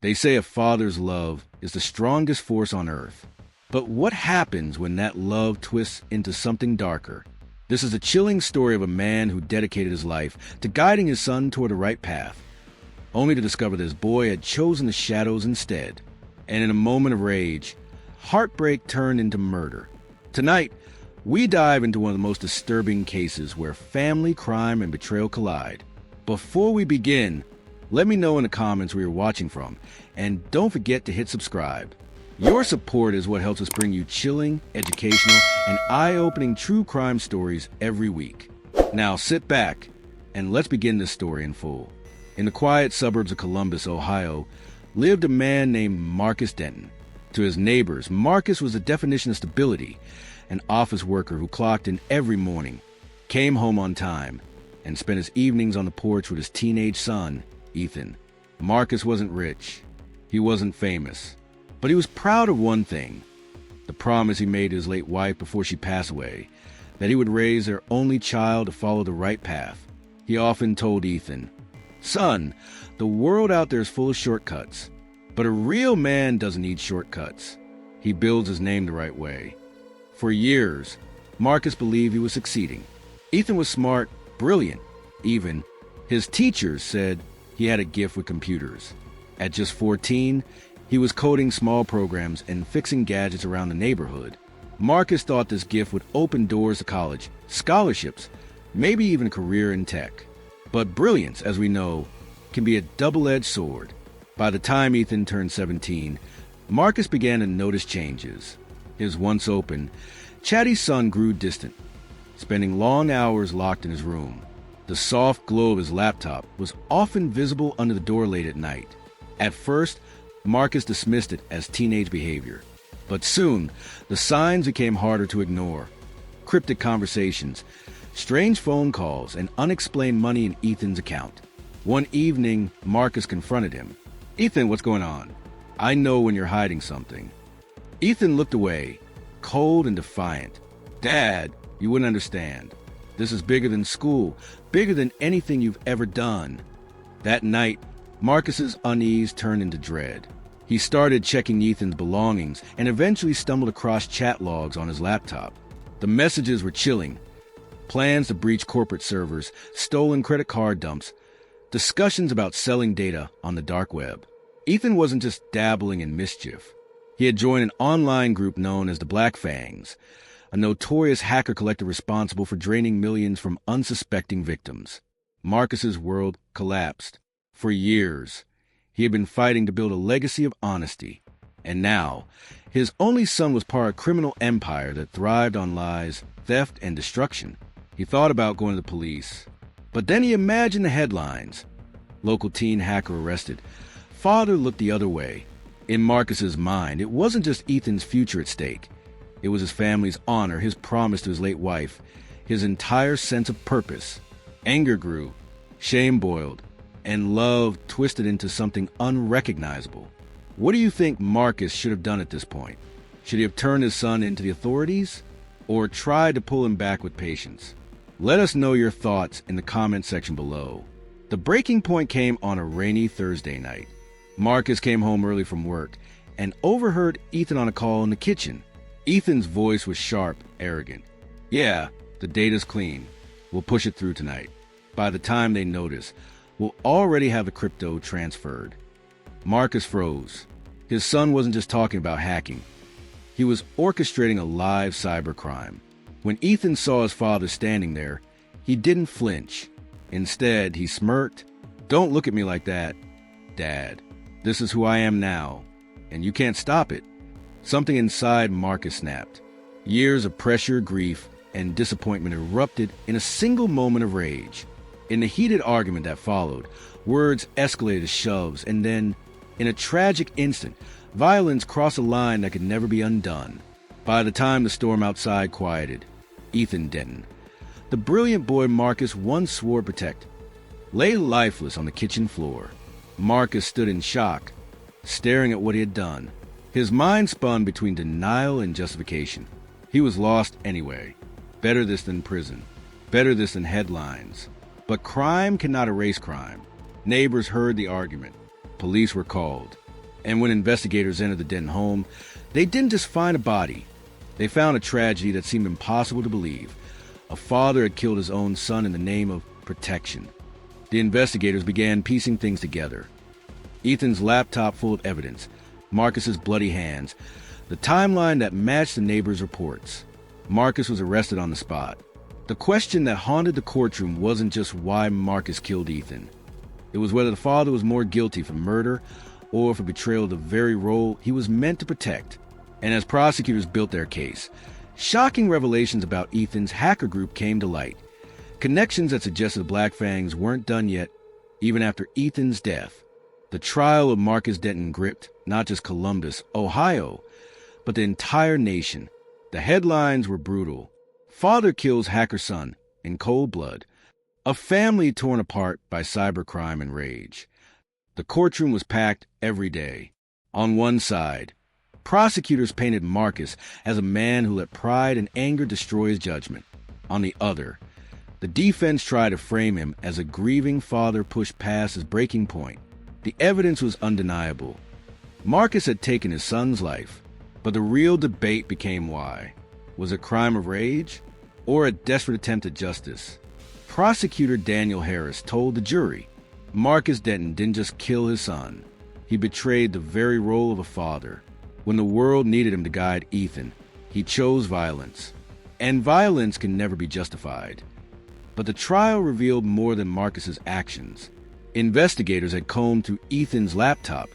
They say a father's love is the strongest force on earth. But what happens when that love twists into something darker? This is a chilling story of a man who dedicated his life to guiding his son toward the right path, only to discover that his boy had chosen the shadows instead. And in a moment of rage, heartbreak turned into murder. Tonight, we dive into one of the most disturbing cases where family, crime, and betrayal collide. Before we begin, let me know in the comments where you're watching from, and don't forget to hit subscribe. Your support is what helps us bring you chilling, educational, and eye-opening true crime stories every week. Now sit back, and let's begin this story in full. In the quiet suburbs of Columbus, Ohio, lived a man named Marcus Denton. To his neighbors, Marcus was the definition of stability, an office worker who clocked in every morning, came home on time, and spent his evenings on the porch with his teenage son, Ethan. Marcus wasn't rich. He wasn't famous. But he was proud of one thing, the promise he made to his late wife before she passed away, that he would raise their only child to follow the right path. He often told Ethan, "Son, the world out there is full of shortcuts, but a real man doesn't need shortcuts. He builds his name the right way." For years, Marcus believed he was succeeding. Ethan was smart, brilliant, even. His teachers said he had a gift with computers. At just 14, he was coding small programs and fixing gadgets around the neighborhood. Marcus thought this gift would open doors to college, scholarships, maybe even a career in tech. But brilliance, as we know, can be a double-edged sword. By the time Ethan turned 17, Marcus began to notice changes. His once open, chatty son grew distant, spending long hours locked in his room. The soft glow of his laptop was often visible under the door late at night. At first, Marcus dismissed it as teenage behavior. But soon, the signs became harder to ignore. Cryptic conversations, strange phone calls, and unexplained money in Ethan's account. One evening, Marcus confronted him. "Ethan, what's going on? I know when you're hiding something." Ethan looked away, cold and defiant. "Dad, you wouldn't understand. This is bigger than school, bigger than anything you've ever done." That night, Marcus's unease turned into dread. He started checking Ethan's belongings and eventually stumbled across chat logs on his laptop. The messages were chilling. Plans to breach corporate servers, stolen credit card dumps, discussions about selling data on the dark web. Ethan wasn't just dabbling in mischief. He had joined an online group known as the Black Fangs, a notorious hacker collective responsible for draining millions from unsuspecting victims. Marcus's world collapsed. For years, he had been fighting to build a legacy of honesty. And now, his only son was part of a criminal empire that thrived on lies, theft, and destruction. He thought about going to the police. But then he imagined the headlines. Local teen hacker arrested. Father looked the other way. In Marcus's mind, it wasn't just Ethan's future at stake. It was his family's honor, his promise to his late wife, his entire sense of purpose. Anger grew, shame boiled, and love twisted into something unrecognizable. What do you think Marcus should have done at this point? Should he have turned his son into the authorities, or tried to pull him back with patience? Let us know your thoughts in the comment section below. The breaking point came on a rainy Thursday night. Marcus came home early from work and overheard Ethan on a call in the kitchen. Ethan's voice was sharp, arrogant. "Yeah, the data's clean. We'll push it through tonight. By the time they notice, we'll already have the crypto transferred." Marcus froze. His son wasn't just talking about hacking. He was orchestrating a live cybercrime. When Ethan saw his father standing there, he didn't flinch. Instead, he smirked. "Don't look at me like that, Dad. This is who I am now, and you can't stop it." Something inside Marcus snapped. Years of pressure, grief, and disappointment erupted in a single moment of rage. In the heated argument that followed, words escalated to shoves, and then, in a tragic instant, violence crossed a line that could never be undone. By the time the storm outside quieted, Ethan Denton, the brilliant boy Marcus once swore to protect, lay lifeless on the kitchen floor. Marcus stood in shock, staring at what he had done. His mind spun between denial and justification. He was lost anyway. Better this than prison. Better this than headlines. But crime cannot erase crime. Neighbors heard the argument. Police were called. And when investigators entered the Denton home, they didn't just find a body. They found a tragedy that seemed impossible to believe. A father had killed his own son in the name of protection. The investigators began piecing things together. Ethan's laptop full of evidence, Marcus's bloody hands, the timeline that matched the neighbors' reports. Marcus was arrested on the spot. The question that haunted the courtroom wasn't just why Marcus killed Ethan. It was whether the father was more guilty for murder or for betrayal of the very role he was meant to protect. And as prosecutors built their case, shocking revelations about Ethan's hacker group came to light. Connections that suggested the Black Fangs weren't done yet, even after Ethan's death. The trial of Marcus Denton gripped not just Columbus, Ohio, but the entire nation. The headlines were brutal. Father kills hacker son in cold blood. A family torn apart by cybercrime and rage. The courtroom was packed every day. On one side, prosecutors painted Marcus as a man who let pride and anger destroy his judgment. On the other, the defense tried to frame him as a grieving father pushed past his breaking point. The evidence was undeniable. Marcus had taken his son's life, but the real debate became why. Was it a crime of rage or a desperate attempt at justice? Prosecutor Daniel Harris told the jury, Marcus Denton didn't just kill his son. He betrayed the very role of a father. When the world needed him to guide Ethan, he chose violence. And violence can never be justified. But the trial revealed more than Marcus's actions. Investigators had combed through Ethan's laptop,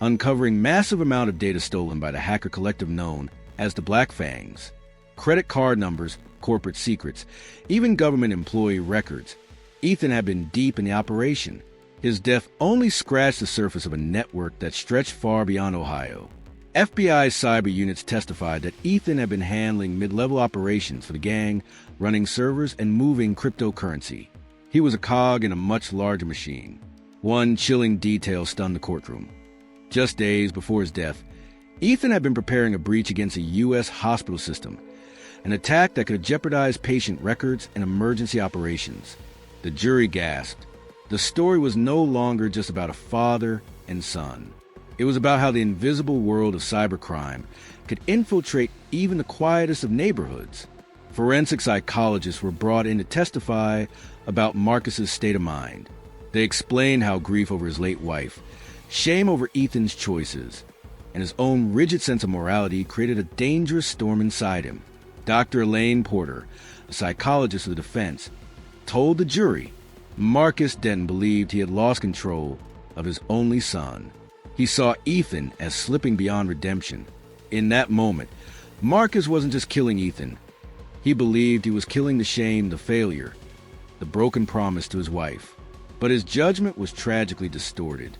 uncovering massive amount of data stolen by the hacker collective known as the Black Fangs. Credit card numbers, corporate secrets, even government employee records. Ethan had been deep in the operation. His death only scratched the surface of a network that stretched far beyond Ohio. FBI cyber units testified that Ethan had been handling mid-level operations for the gang, running servers and moving cryptocurrency. He was a cog in a much larger machine. One chilling detail stunned the courtroom. Just days before his death, Ethan had been preparing a breach against a U.S. hospital system, an attack that could jeopardize patient records and emergency operations. The jury gasped. The story was no longer just about a father and son. It was about how the invisible world of cybercrime could infiltrate even the quietest of neighborhoods. Forensic psychologists were brought in to testify about Marcus's state of mind. They explained how grief over his late wife, shame over Ethan's choices, and his own rigid sense of morality created a dangerous storm inside him. Dr. Elaine Porter, a psychologist of the defense, told the jury Marcus Denton believed he had lost control of his only son. He saw Ethan as slipping beyond redemption. In that moment, Marcus wasn't just killing Ethan. He believed he was killing the shame, the failure, the broken promise to his wife. But his judgment was tragically distorted.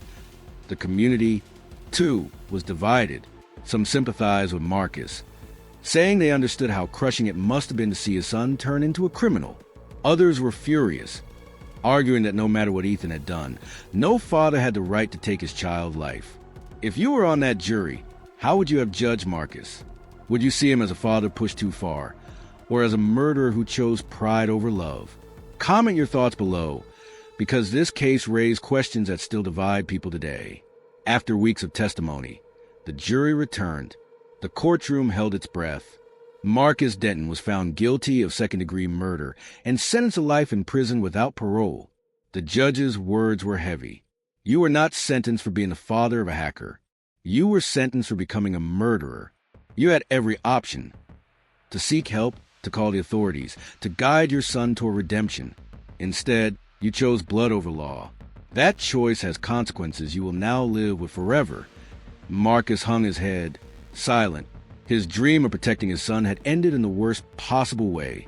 The community, too, was divided. Some sympathized with Marcus, saying they understood how crushing it must have been to see his son turn into a criminal. Others were furious, arguing that no matter what Ethan had done, no father had the right to take his child's life. If you were on that jury, how would you have judged Marcus? Would you see him as a father pushed too far, or as a murderer who chose pride over love? Comment your thoughts below, because this case raised questions that still divide people today. After weeks of testimony, the jury returned. The courtroom held its breath. Marcus Denton was found guilty of second-degree murder and sentenced to life in prison without parole. The judge's words were heavy. You were not sentenced for being the father of a hacker. You were sentenced for becoming a murderer. You had every option: to seek help, to call the authorities, to guide your son toward redemption. Instead, you chose blood over law. That choice has consequences you will now live with forever. Marcus hung his head, silent. His dream of protecting his son had ended in the worst possible way,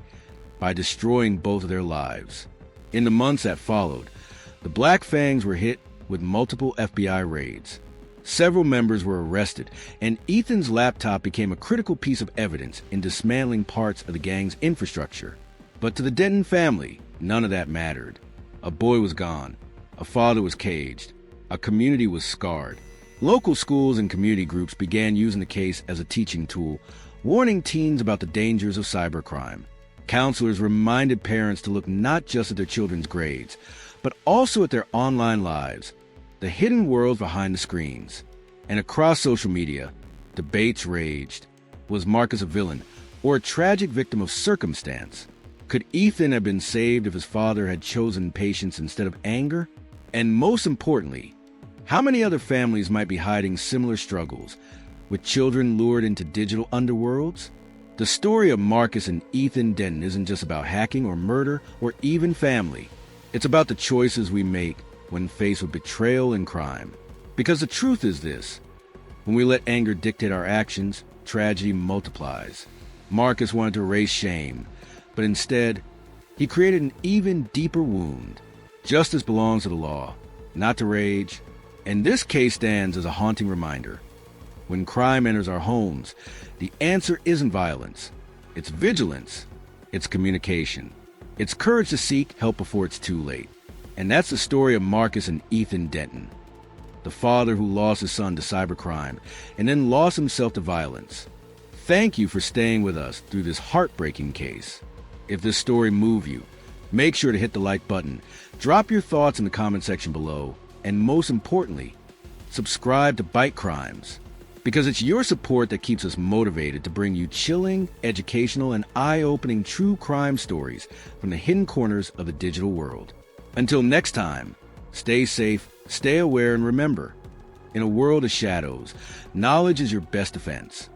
by destroying both of their lives. In the months that followed, the Black Fangs were hit with multiple FBI raids. Several members were arrested, and Ethan's laptop became a critical piece of evidence in dismantling parts of the gang's infrastructure. But to the Denton family, none of that mattered. A boy was gone. A father was caged. A community was scarred. Local schools and community groups began using the case as a teaching tool, warning teens about the dangers of cybercrime. Counselors reminded parents to look not just at their children's grades, but also at their online lives, the hidden world behind the screens. And across social media, debates raged. Was Marcus a villain or a tragic victim of circumstance? Could Ethan have been saved if his father had chosen patience instead of anger? And most importantly, how many other families might be hiding similar struggles, with children lured into digital underworlds? The story of Marcus and Ethan Denton isn't just about hacking or murder or even family. It's about the choices we make when faced with betrayal and crime. Because the truth is this: when we let anger dictate our actions, tragedy multiplies. Marcus wanted to erase shame, but instead, he created an even deeper wound. Justice belongs to the law, not to rage, and this case stands as a haunting reminder. When crime enters our homes, the answer isn't violence. It's vigilance. It's communication. It's courage to seek help before it's too late. And that's the story of Marcus and Ethan Denton, the father who lost his son to cybercrime and then lost himself to violence. Thank you for staying with us through this heartbreaking case. If this story moved you, make sure to hit the like button, drop your thoughts in the comment section below, and most importantly, subscribe to BYTECRIMES, because it's your support that keeps us motivated to bring you chilling, educational, and eye-opening true crime stories from the hidden corners of the digital world. Until next time, stay safe, stay aware, and remember, in a world of shadows, knowledge is your best defense.